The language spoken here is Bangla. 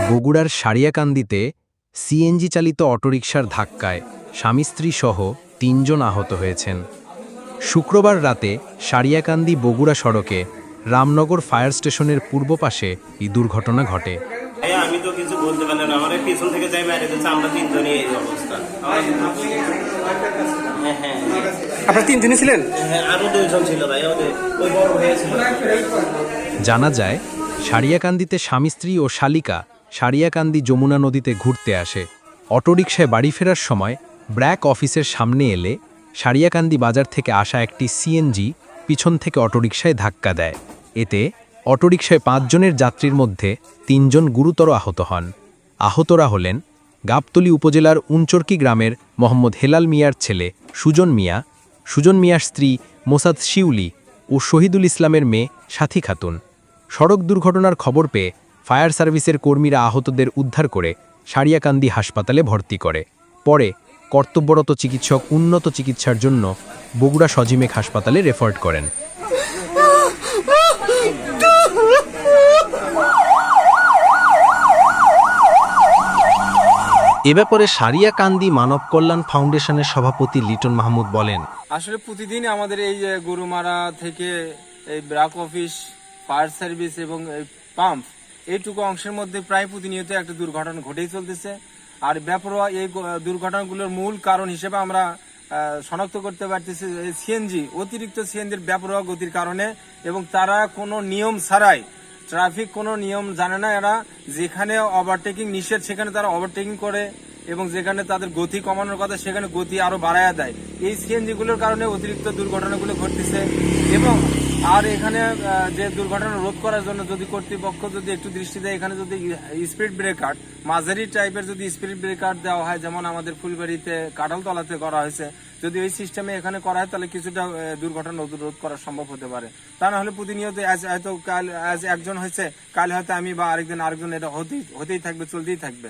বগুড়ার সারিয়াকান্দিতে সিএনজি চালিত অটোরিকশার ধাক্কায় স্বামী স্ত্রী সহ ৩ জন আহত হয়েছেন। শুক্রবার রাতে সারিয়াকান্দি বগুড়া সড়কে রামনগর ফায়ার স্টেশনের পূর্ব পাশে এই দুর্ঘটনা ঘটে। আমি তো কিছু বলতে পারলাম না, আমার পিছন থেকে যাই বাইরে যাচ্ছে, আমরা 3 জনই এই অবস্থা। আপনারা 3 জনই ছিলেন? হ্যাঁ, আরো 2 জন ছিল ভাই, ওই বড় ভাই ছিল। জানা যায়, সারিয়াকান্দিতে স্বামী স্ত্রী ও শালিকা সারিয়াকান্দি যমুনা নদীতে ঘুরতে আসে। অটোরিকশায় বাড়ি ফেরার সময় ব্র্যাক অফিসের সামনে এলে সারিয়াকান্দি বাজার থেকে আসা একটি সিএনজি পিছন থেকে অটোরিকশায় ধাক্কা দেয়। এতে অটোরিকশায় 5 জনের যাত্রীর মধ্যে 3 জন গুরুতর আহত হন। আহতরা হলেন গাবতলী উপজেলার উনচরকি গ্রামের মোহাম্মদ হেলাল মিয়ার ছেলে সুজন মিয়া, সুজন মিয়ার স্ত্রী মোসাদ শিউলি ও শহীদুল ইসলামের মেয়ে সাথী খাতুন। সড়ক দুর্ঘটনার খবর পেয়ে ফায়ার সার্ভিসের কর্মীরা আহতদের উদ্ধার করে সারিয়াকান্দি হাসপাতালে ভর্তি করে। পরে কর্তব্যরত চিকিৎসক উন্নত চিকিৎসার জন্য বগুড়া সজিমেক হাসপাতালে রেফার করেন। এ ব্যাপারে সারিয়াকান্দি মানব কল্যাণ ফাউন্ডেশনের সভাপতি লিটন মাহমুদ বলেন, আসলে প্রতিদিন আমাদের এই যে গরুমারা থেকে এই ব্র্যাক অফিস, ফায়ার সার্ভিস এবং এই পাম্প, এইটুকু অংশের মধ্যে প্রায় প্রতিনিয়ত একটা দুর্ঘটনা ঘটেই চলতেছে। আর বেপরোয়া এই দুর্ঘটনাগুলোর মূল কারণ হিসেবে আমরা শনাক্ত করতে পারতেছি সিএনজি, অতিরিক্ত সিএনজির বেপরোয়া গতির কারণে, এবং তারা কোনো নিয়ম ছাড়াই, ট্রাফিক কোনো নিয়ম জানে না, এরা যেখানে ওভারটেকিং নিষেধ সেখানে তারা ওভারটেকিং করে, এবং যেখানে তাদের গতি কমানোর কথা সেখানে গতি আরো বাড়ায়া দেয়। এই সিএনজি গুলোর কারণে অতিরিক্ত দুর্ঘটনাগুলো ঘটতেছে। এবং আর এখানে যে দুর্ঘটনা রোধ করার জন্য যদি কর্তৃপক্ষ যদি একটু দৃষ্টি দেয়, এখানে যদি স্পিড ব্রেকার, মাঝারি টাইপের যদি স্পিড ব্রেকার দেওয়া হয়, যেমন আমাদের ফুলবাড়িতে কাঁঠালতলাতে করা হয়েছে, যদি ওই সিস্টেমে এখানে করা হয় তাহলে কিছুটা দুর্ঘটনা রোধ করা সম্ভব হতে পারে। তা না হলে প্রতিনিয়ত হয়তো কাল একজন হয়েছে, কাল হয়তো আমি বা আরেকজন, এটা হতেই থাকবে, চলতেই থাকবে।